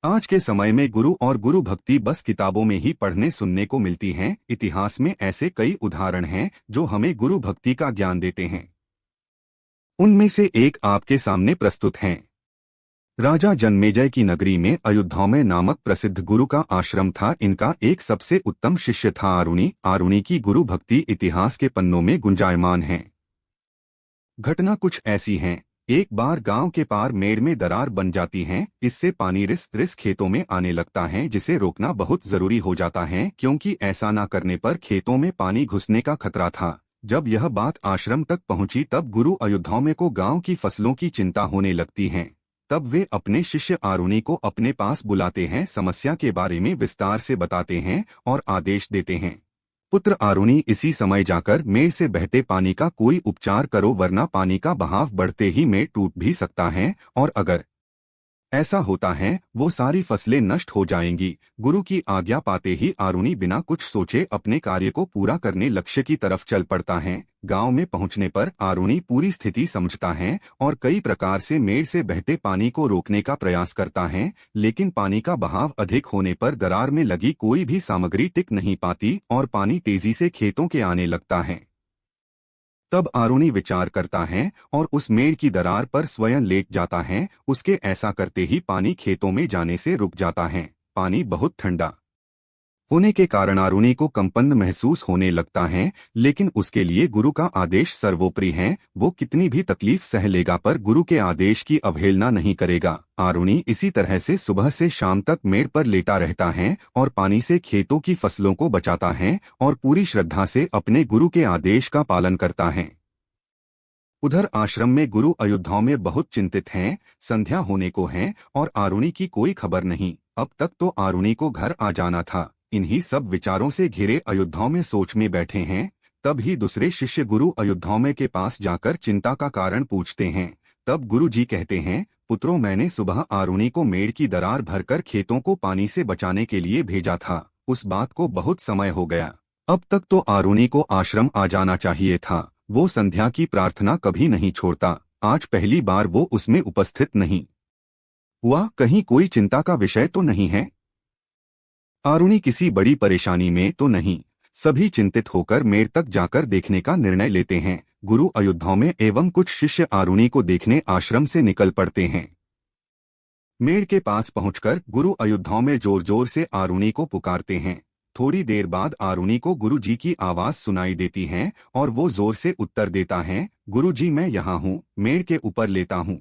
आज के समय में गुरु और गुरु भक्ति बस किताबों में ही पढ़ने सुनने को मिलती हैं। इतिहास में ऐसे कई उदाहरण हैं जो हमें गुरु भक्ति का ज्ञान देते हैं। उनमें से एक आपके सामने प्रस्तुत हैं। राजा जन्मेजय की नगरी में अयोध्या नामक प्रसिद्ध गुरु का आश्रम था। इनका एक सबसे उत्तम शिष्य था आरुणि। आरुणि की गुरु भक्ति इतिहास के पन्नों में गुंजायमान है। घटना कुछ ऐसी है। एक बार गांव के पार मेड़ में दरार बन जाती है। इससे पानी रिस रिस खेतों में आने लगता है, जिसे रोकना बहुत जरूरी हो जाता है, क्योंकि ऐसा न करने पर खेतों में पानी घुसने का खतरा था। जब यह बात आश्रम तक पहुंची तब गुरु अयोध्या को गांव की फसलों की चिंता होने लगती है। तब वे अपने शिष्य आरुणि को अपने पास बुलाते हैं, समस्या के बारे में विस्तार से बताते हैं और आदेश देते हैं। पुत्र आरुणि, इसी समय जाकर मेड़ से बहते पानी का कोई उपचार करो, वरना पानी का बहाव बढ़ते ही मेड़ टूट भी सकता है, और अगर ऐसा होता है वो सारी फसलें नष्ट हो जाएंगी। गुरु की आज्ञा पाते ही आरुणि बिना कुछ सोचे अपने कार्य को पूरा करने लक्ष्य की तरफ चल पड़ता है। गांव में पहुंचने पर आरुणि पूरी स्थिति समझता है और कई प्रकार से मेड़ से बहते पानी को रोकने का प्रयास करता है, लेकिन पानी का बहाव अधिक होने पर दरार में लगी कोई भी सामग्री टिक नहीं पाती और पानी तेजी से खेतों के आने लगता है। तब आरुणि विचार करता है और उस मेड़ की दरार पर स्वयं लेट जाता है। उसके ऐसा करते ही पानी खेतों में जाने से रुक जाता है। पानी बहुत ठंडा होने के कारण आरुणि को कंपन महसूस होने लगता है, लेकिन उसके लिए गुरु का आदेश सर्वोपरि है। वो कितनी भी तकलीफ सह लेगा पर गुरु के आदेश की अवहेलना नहीं करेगा। आरुणि इसी तरह से सुबह से शाम तक मेड़ पर लेटा रहता है और पानी से खेतों की फसलों को बचाता है और पूरी श्रद्धा से अपने गुरु के आदेश का पालन करता है। उधर आश्रम में गुरु अयोध्या में बहुत चिंतित हैं। संध्या होने को है और आरुणि की कोई खबर नहीं। अब तक तो आरुणि को घर आ जाना था। इन्हीं सब विचारों से घिरे अयोध्या में सोच में बैठे हैं। तब ही दूसरे शिष्य गुरु अयोध्या में के पास जाकर चिंता का कारण पूछते हैं। तब गुरु जी कहते हैं, पुत्रों, मैंने सुबह आरुणि को मेड़ की दरार भरकर खेतों को पानी से बचाने के लिए भेजा था। उस बात को बहुत समय हो गया। अब तक तो आरुणि को आश्रम आ जाना चाहिए था। वो संध्या की प्रार्थना कभी नहीं छोड़ता। आज पहली बार वो उसमें उपस्थित नहीं हुआ। कहीं कोई चिंता का विषय तो नहीं है? आरुणि किसी बड़ी परेशानी में तो नहीं? सभी चिंतित होकर मेड़ तक जाकर देखने का निर्णय लेते हैं। गुरु अयोध्या में एवं कुछ शिष्य आरुणि को देखने आश्रम से निकल पड़ते हैं। मेड़ के पास पहुंचकर गुरु अयोध्या में जोर जोर से आरुणि को पुकारते हैं। थोड़ी देर बाद आरुणि को गुरु जी की आवाज सुनाई देती है और वो जोर से उत्तर देता है, गुरु जी, मैं यहाँ हूँ, मेड़ के ऊपर लेता हूँ।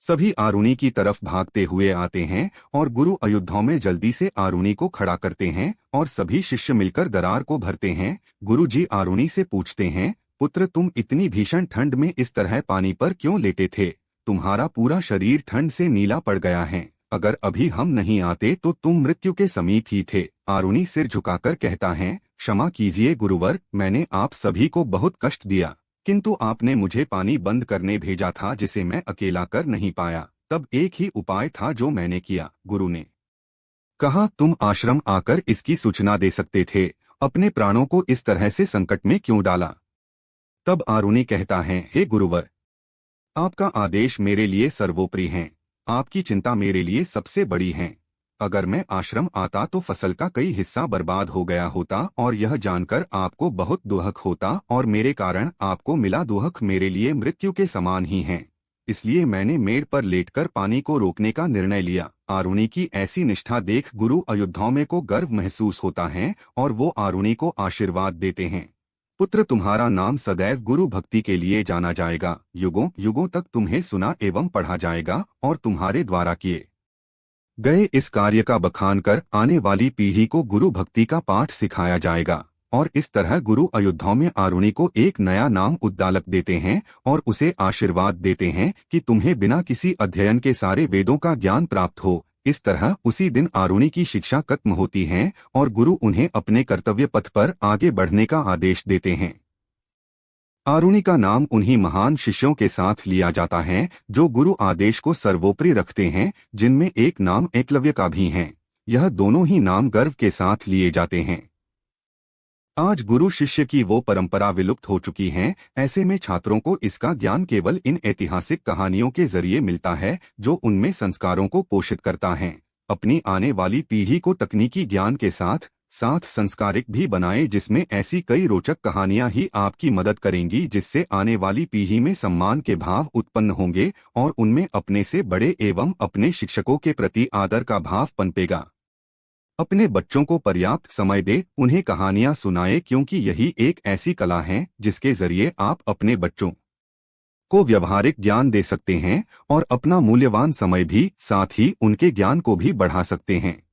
सभी आरुणि की तरफ भागते हुए आते हैं और गुरु अयोध्या में जल्दी से आरुणि को खड़ा करते हैं और सभी शिष्य मिलकर दरार को भरते हैं। गुरु जी आरुणि से पूछते हैं, पुत्र, तुम इतनी भीषण ठंड में इस तरह पानी पर क्यों लेटे थे? तुम्हारा पूरा शरीर ठंड से नीला पड़ गया है। अगर अभी हम नहीं आते तो तुम मृत्यु के समीप ही थे। आरुणि सिर झुकाकर कहता है, क्षमा कीजिए गुरुवर, मैंने आप सभी को बहुत कष्ट दिया, किंतु आपने मुझे पानी बंद करने भेजा था, जिसे मैं अकेला कर नहीं पाया। तब एक ही उपाय था जो मैंने किया। गुरु ने कहा, तुम आश्रम आकर इसकी सूचना दे सकते थे। अपने प्राणों को इस तरह से संकट में क्यों डाला? तब आरुणि कहता है, हे गुरुवर, आपका आदेश मेरे लिए सर्वोपरि है। आपकी चिंता मेरे लिए सबसे बड़ी है। अगर मैं आश्रम आता तो फसल का कई हिस्सा बर्बाद हो गया होता और यह जानकर आपको बहुत दुहक होता, और मेरे कारण आपको मिला दुहक मेरे लिए मृत्यु के समान ही है। इसलिए मैंने मेड़ पर लेटकर पानी को रोकने का निर्णय लिया। आरुणि की ऐसी निष्ठा देख गुरु अयोध्या में को गर्व महसूस होता है और वो आरुणि को आशीर्वाद देते हैं। पुत्र, तुम्हारा नाम सदैव गुरु भक्ति के लिए जाना जाएगा। युगों युगों तक तुम्हें सुना एवं पढ़ा जाएगा और तुम्हारे द्वारा किए गए इस कार्य का बखान कर आने वाली पीढ़ी को गुरु भक्ति का पाठ सिखाया जाएगा। और इस तरह गुरु अयोध्या में आरुणि को एक नया नाम उद्दालक देते हैं और उसे आशीर्वाद देते हैं कि तुम्हें बिना किसी अध्ययन के सारे वेदों का ज्ञान प्राप्त हो। इस तरह उसी दिन आरुणि की शिक्षा खत्म होती है और गुरु उन्हें अपने कर्तव्य पथ पर आगे बढ़ने का आदेश देते हैं। आरुणि का नाम उन्हीं महान शिष्यों के साथ लिया जाता है जो गुरु आदेश को सर्वोपरि रखते हैं, जिनमें एक नाम एकलव्य का भी है। यह दोनों ही नाम गर्व के साथ लिए जाते हैं। आज गुरु शिष्य की वो परंपरा विलुप्त हो चुकी है। ऐसे में छात्रों को इसका ज्ञान केवल इन ऐतिहासिक कहानियों के जरिए मिलता है जो उनमें संस्कारों को पोषित करता है। अपनी आने वाली पीढ़ी को तकनीकी ज्ञान के साथ साथ संस्कारिक भी बनाएं, जिसमें ऐसी कई रोचक कहानियां ही आपकी मदद करेंगी जिससे आने वाली पीढ़ी में सम्मान के भाव उत्पन्न होंगे और उनमें अपने से बड़े एवं अपने शिक्षकों के प्रति आदर का भाव पनपेगा। अपने बच्चों को पर्याप्त समय दे, उन्हें कहानियां सुनाएं, क्योंकि यही एक ऐसी कला है जिसके जरिए आप अपने बच्चों को व्यवहारिक ज्ञान दे सकते हैं और अपना मूल्यवान समय भी, साथ ही उनके ज्ञान को भी बढ़ा सकते हैं।